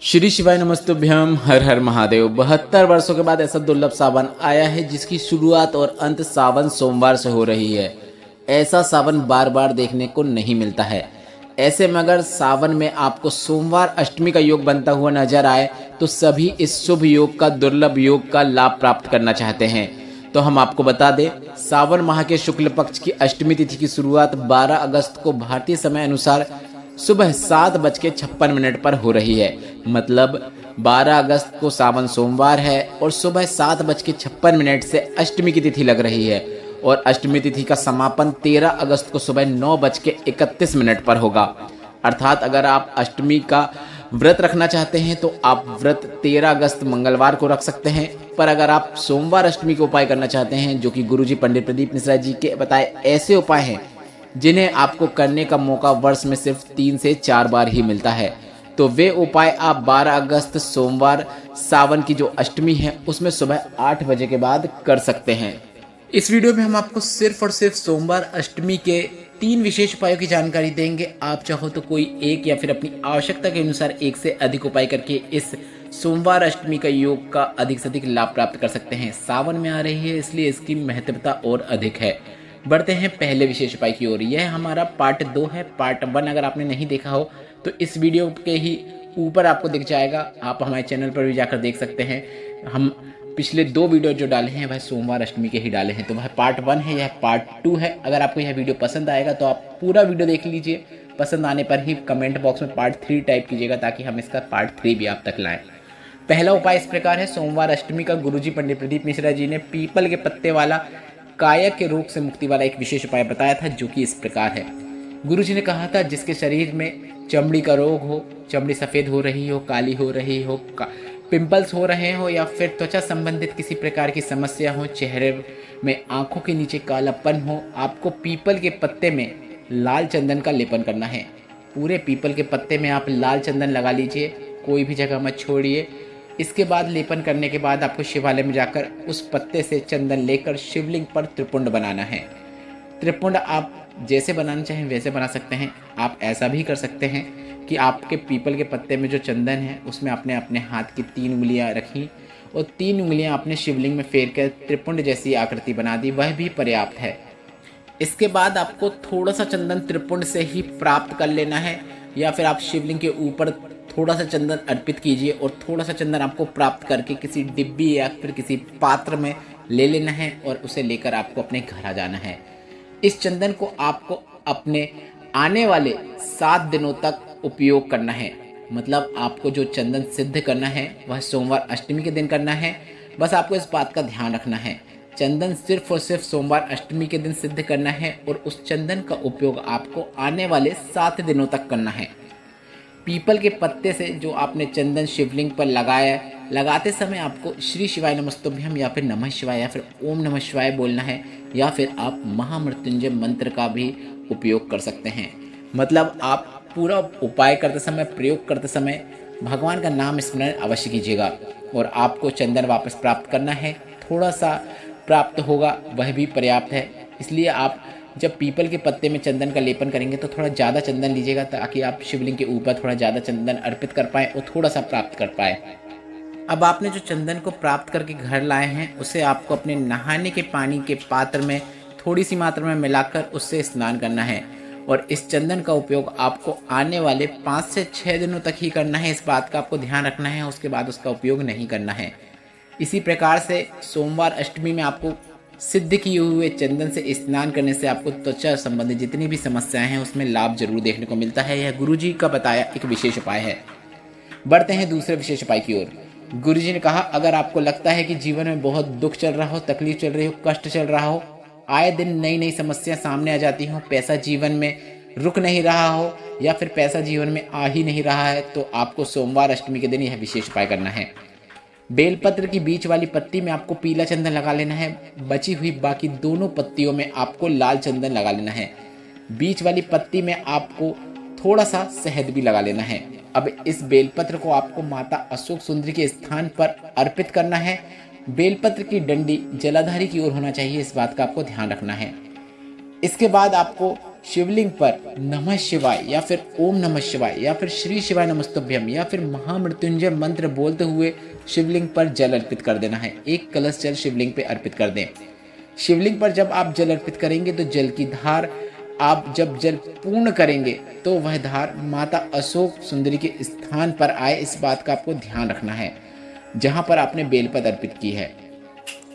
श्री शिवाय नमस्तुभ्यम। हर हर महादेव। 72 वर्षों के बाद ऐसा दुर्लभ सावन आया है जिसकी शुरुआत और अंत सावन सोमवार से हो रही है। ऐसा सावन बार बार देखने को नहीं मिलता है। ऐसे में अगर सावन में आपको सोमवार अष्टमी का योग बनता हुआ नजर आए तो सभी इस शुभ योग का, दुर्लभ योग का लाभ प्राप्त करना चाहते हैं। तो हम आपको बता दें, सावन माह के शुक्ल पक्ष की अष्टमी तिथि की शुरुआत 12 अगस्त को भारतीय समय अनुसार सुबह 7:56 पर हो रही है। मतलब 12 अगस्त को सावन सोमवार है और सुबह 7:56 से अष्टमी की तिथि लग रही है और अष्टमी तिथि का समापन 13 अगस्त को सुबह 9:31 पर होगा। अर्थात अगर आप अष्टमी का व्रत रखना चाहते हैं तो आप व्रत 13 अगस्त मंगलवार को रख सकते हैं। पर अगर आप सोमवार अष्टमी के उपाय करना चाहते हैं, जो कि गुरुजी पंडित प्रदीप मिश्रा जी के बताए ऐसे उपाय हैं जिन्हें आपको करने का मौका वर्ष में सिर्फ 3 से 4 बार ही मिलता है, तो वे उपाय आप 12 अगस्त सोमवार सावन की जो अष्टमी है उसमें सुबह 8 बजे के बाद कर सकते हैं। इस वीडियो में हम आपको सिर्फ और सिर्फ सोमवार अष्टमी के 3 विशेष उपायों की जानकारी देंगे। आप चाहो तो कोई एक या फिर अपनी आवश्यकता के अनुसार एक से अधिक उपाय करके इस सोमवार अष्टमी का योग का अधिक से अधिक लाभ प्राप्त कर सकते हैं। सावन में आ रही है इसलिए इसकी महत्वता और अधिक है। बढ़ते हैं पहले विशेष उपाय की ओर। यह हमारा पार्ट 2 है। पार्ट 1 अगर आपने नहीं देखा हो तो इस वीडियो के ही ऊपर आपको दिख जाएगा। आप हमारे चैनल पर भी जाकर देख सकते हैं। हम पिछले 2 वीडियो जो डाले हैं वह सोमवार अष्टमी के ही डाले हैं, तो वह पार्ट 1 है, यह पार्ट 2 है। अगर आपको यह वीडियो पसंद आएगा तो आप पूरा वीडियो देख लीजिए। पसंद आने पर ही कमेंट बॉक्स में पार्ट 3 टाइप कीजिएगा ताकि हम इसका पार्ट 3 भी आप तक लाएं। पहला उपाय इस प्रकार है। सोमवार अष्टमी का गुरुजी पंडित प्रदीप मिश्रा जी ने पीपल के पत्ते वाला काया के रोग से मुक्ति वाला एक विशेष उपाय बताया था, जो कि इस प्रकार है। गुरुजी ने कहा था, जिसके शरीर में चमड़ी का रोग हो, चमड़ी सफ़ेद हो रही हो, काली हो रही हो, पिंपल्स हो रहे हो या फिर त्वचा संबंधित किसी प्रकार की समस्या हो, चेहरे में आंखों के नीचे कालापन हो, आपको पीपल के पत्ते में लाल चंदन का लेपन करना है। पूरे पीपल के पत्ते में आप लाल चंदन लगा लीजिए, कोई भी जगह मत छोड़िए। इसके बाद लेपन करने के बाद आपको शिवालय में जाकर उस पत्ते से चंदन लेकर शिवलिंग पर त्रिपुंड बनाना है। त्रिपुंड आप जैसे बनाना चाहें वैसे बना सकते हैं। आप ऐसा भी कर सकते हैं कि आपके पीपल के पत्ते में जो चंदन है उसमें आपने अपने हाथ की 3 उंगलियां रखी और 3 उंगलियां आपने शिवलिंग में फेर कर त्रिपुंड जैसी आकृति बना दी, वह भी पर्याप्त है। इसके बाद आपको थोड़ा सा चंदन त्रिपुंड से ही प्राप्त कर लेना है या फिर आप शिवलिंग के ऊपर थोड़ा सा चंदन अर्पित कीजिए और थोड़ा सा चंदन आपको प्राप्त करके किसी डिब्बी या फिर किसी पात्र में ले लेना है और उसे लेकर आपको अपने घर आ जाना है। इस चंदन को आपको अपने आने वाले 7 दिनों तक उपयोग करना है। मतलब आपको जो चंदन सिद्ध करना है वह सोमवार अष्टमी के दिन करना है। बस आपको इस बात का ध्यान रखना है, चंदन सिर्फ और सिर्फ सोमवार अष्टमी के दिन सिद्ध करना है और उस चंदन का उपयोग आपको आने वाले 7 दिनों तक करना है। पीपल के पत्ते से जो आपने चंदन शिवलिंग पर लगाया, लगाते समय आपको श्री शिवाय नमस्तुभ्यम या फिर नमः शिवाय या फिर ओम नमः शिवाय बोलना है या फिर आप महामृत्युंजय मंत्र का भी उपयोग कर सकते हैं। मतलब आप पूरा उपाय करते समय, प्रयोग करते समय भगवान का नाम स्मरण अवश्य कीजिएगा और आपको चंदन वापस प्राप्त करना है। थोड़ा सा प्राप्त होगा वह भी पर्याप्त है। इसलिए आप जब पीपल के पत्ते में चंदन का लेपन करेंगे तो थोड़ा ज़्यादा चंदन लीजिएगा ताकि आप शिवलिंग के ऊपर थोड़ा ज़्यादा चंदन अर्पित कर पाएँ और थोड़ा सा प्राप्त कर पाए। अब आपने जो चंदन को प्राप्त करके घर लाए हैं उसे आपको अपने नहाने के पानी के पात्र में थोड़ी सी मात्रा में मिलाकर उससे स्नान करना है और इस चंदन का उपयोग आपको आने वाले 5 से 6 दिनों तक ही करना है। इस बात का आपको ध्यान रखना है, उसके बाद उसका उपयोग नहीं करना है। इसी प्रकार से सोमवार अष्टमी में आपको सिद्ध किए हुए चंदन से स्नान करने से आपको त्वचा संबंधी जितनी भी समस्याएं हैं उसमें लाभ जरूर देखने को मिलता है। यह गुरुजी का बताया एक विशेष उपाय है। बढ़ते हैं दूसरे विशेष उपाय की ओर। गुरुजी ने कहा, अगर आपको लगता है कि जीवन में बहुत दुख चल रहा हो, तकलीफ चल रही हो, कष्ट चल रहा हो, आए दिन नई नई समस्या सामने आ जाती हो, पैसा जीवन में रुक नहीं रहा हो या फिर पैसा जीवन में आ ही नहीं रहा है, तो आपको सोमवार अष्टमी के दिन यह विशेष उपाय करना है। बेलपत्र की बीच वाली पत्ती में आपको पीला चंदन लगा लेना है। बची हुई बाकी दोनों पत्तियों में आपको लाल चंदन लगा लेना है। बीच वाली पत्ती में आपको थोड़ा सा शहद भी लगा लेना है। अब इस बेलपत्र को आपको माता अशोक सुंदरी के स्थान पर अर्पित करना है। बेलपत्र की डंडी जलाधारी की ओर होना चाहिए, इस बात का आपको ध्यान रखना है। इसके बाद आपको शिवलिंग पर नमः शिवाय या फिर ओम नमः शिवाय या फिर श्री शिवाय नमस्तुभ्यम या फिर महामृत्युंजय मंत्र बोलते हुए शिवलिंग पर जल अर्पित कर देना है। एक कलश जल शिवलिंग पे अर्पित कर दें। शिवलिंग पर जब आप जल अर्पित करेंगे तो जल की धार, आप जब जल पूर्ण करेंगे तो वह धार माता अशोक सुंदरी के स्थान पर आए, इस बात का आपको ध्यान रखना है जहां पर आपने बेलपत्र अर्पित की है।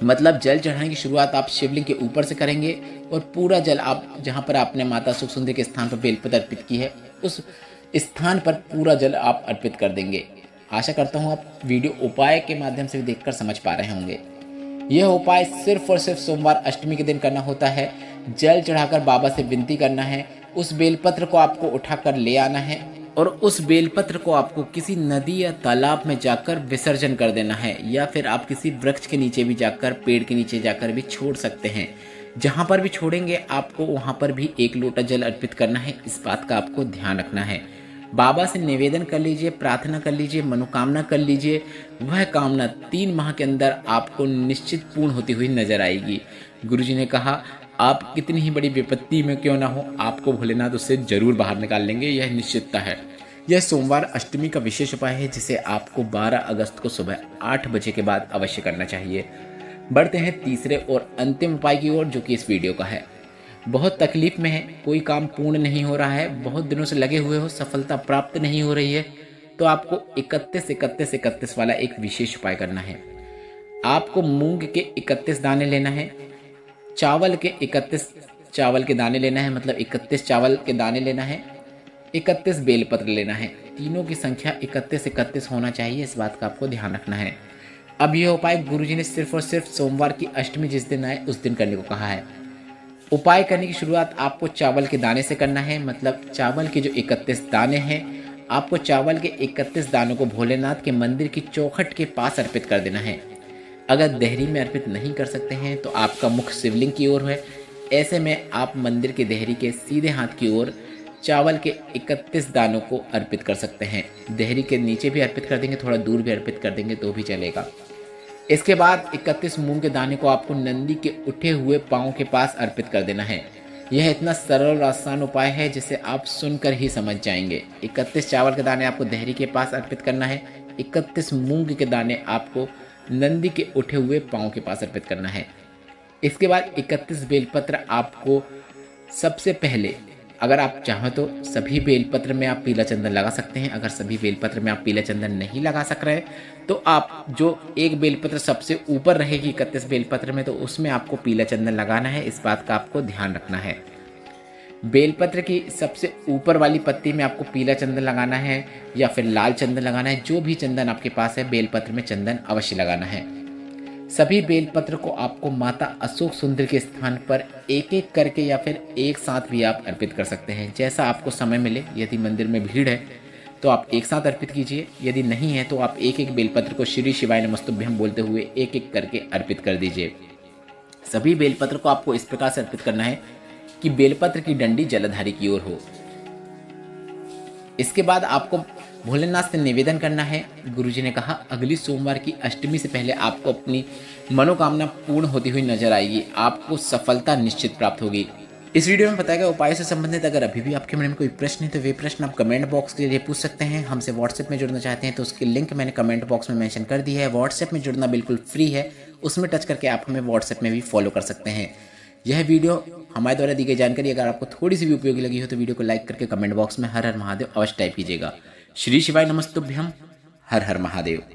मतलब जल चढ़ाने की शुरुआत आप शिवलिंग के ऊपर से करेंगे और पूरा जल आप जहां पर आपने माता अशोक सुंदरी के स्थान पर बेलपत्र अर्पित की है उस स्थान पर पूरा जल आप अर्पित कर देंगे। आशा करता हूं आप वीडियो उपाय के माध्यम से देखकर समझ पा रहे होंगे। यह उपाय सिर्फ और सिर्फ सोमवार अष्टमी के दिन करना होता है। जल चढ़ाकर बाबा से विनती करना है, उस बेलपत्र को आपको उठाकर ले आना है और उस बेलपत्र को आपको किसी नदी या तालाब में जाकर विसर्जन कर देना है, या फिर आप किसी वृक्ष के नीचे भी जाकर, पेड़ के नीचे जाकर भी छोड़ सकते हैं। जहां पर भी छोड़ेंगे आपको वहां पर भी 1 लोटा जल अर्पित करना है, इस बात का आपको ध्यान रखना है। बाबा से निवेदन कर लीजिए, प्रार्थना कर लीजिए, मनोकामना कर लीजिए। वह कामना 3 माह के अंदर आपको निश्चित पूर्ण होती हुई नजर आएगी। गुरुजी ने कहा आप कितनी ही बड़ी विपत्ति में क्यों ना हो, आपको भोलेनाथ उससे जरूर बाहर निकाल लेंगे, यह निश्चितता है। यह सोमवार अष्टमी का विशेष उपाय है जिसे आपको 12 अगस्त को सुबह 8 बजे के बाद अवश्य करना चाहिए। बढ़ते हैं तीसरे और अंतिम उपाय की ओर, जो कि इस वीडियो का है। बहुत तकलीफ में है, कोई काम पूर्ण नहीं हो रहा है, बहुत दिनों से लगे हुए हो, सफलता प्राप्त नहीं हो रही है, तो आपको 31 वाला एक विशेष उपाय करना है। आपको मूंग के 31 दाने लेना है, चावल के 31 चावल के दाने लेना है, मतलब 31 चावल के दाने लेना है, 31 बेलपत्र लेना है। तीनों की संख्या 31 होना चाहिए, इस बात का आपको ध्यान रखना है। अब यह उपाय गुरुजी ने सिर्फ और सिर्फ सोमवार की अष्टमी जिस दिन आए उस दिन करने को कहा है। उपाय करने की शुरुआत आपको चावल के दाने से करना है, मतलब चावल के जो 31 दाने हैं, आपको चावल के 31 दानों को भोलेनाथ के मंदिर की चौखट के पास अर्पित कर देना है। अगर देहरी में अर्पित नहीं कर सकते हैं तो आपका मुख शिवलिंग की ओर है, ऐसे में आप मंदिर के देहरी के सीधे हाथ की ओर चावल के 31 दानों को अर्पित कर सकते हैं। देहरी के नीचे भी अर्पित कर देंगे, थोड़ा दूर भी अर्पित कर देंगे तो भी चलेगा। इसके बाद 31 मूंग के दाने को आपको नंदी के उठे हुए पांव के पास अर्पित कर देना है। यह इतना सरल और आसान उपाय है जिसे आप सुनकर ही समझ जाएंगे। 31 चावल के दाने आपको देहरी के पास अर्पित करना है, 31 मूंग के दाने आपको नंदी के उठे हुए पांव के पास अर्पित करना है। इसके बाद 31 बेलपत्र आपको सबसे पहले, अगर आप चाहें तो सभी बेलपत्र में आप पीला चंदन लगा सकते हैं। अगर सभी बेलपत्र में आप पीला चंदन नहीं लगा सक रहे तो आप जो एक बेलपत्र सबसे ऊपर रहेगी 31 बेलपत्र में, तो उसमें आपको पीला चंदन लगाना है, इस बात का आपको ध्यान रखना है। बेलपत्र की सबसे ऊपर वाली पत्ती में आपको पीला चंदन लगाना है या फिर लाल चंदन लगाना है, जो भी चंदन आपके पास है बेलपत्र में चंदन अवश्य लगाना है। सभी बेलपत्र को आपको माता अशोक सुंदरी के स्थान पर एक एक करके या फिर एक साथ भी आप अर्पित कर सकते हैं, जैसा आपको समय मिले। यदि मंदिर में भीड़ है तो आप एक साथ अर्पित कीजिए, यदि नहीं है तो आप एक एक बेलपत्र को श्री शिवाय नमस्तुभ्यम बोलते हुए एक एक करके अर्पित कर दीजिए। सभी बेलपत्र को आपको इस प्रकार से अर्पित करना है कि बेलपत्र की डंडी जलधारी की ओर हो। इसके बाद आपको भोलेनाथ से निवेदन करना है। गुरुजी ने कहा अगली सोमवार की अष्टमी से पहले आपको अपनी मनोकामना पूर्ण होती हुई नजर आएगी, आपको सफलता निश्चित प्राप्त होगी। इस वीडियो में बताया गया उपाय से संबंधित अगर अभी भी आपके मन में कोई प्रश्न है तो वे प्रश्न आप कमेंट बॉक्स के लिए पूछ सकते हैं। हमसे व्हाट्सएप में जुड़ना चाहते हैं तो उसकी लिंक मैंने कमेंट बॉक्स में मेंशन कर दी है। व्हाट्सएप में जुड़ना बिल्कुल फ्री है, उसमें टच करके आप हमें व्हाट्सएप में भी फॉलो कर सकते हैं। यह वीडियो हमारे द्वारा दी गई जानकारी अगर आपको थोड़ी सी भी उपयोगी लगी हो तो वीडियो को लाइक करके कमेंट बॉक्स में हर हर महादेव अवश्य टाइप कीजिएगा। श्री शिवाय नमस्तुभ्यम। हर हर महादेव।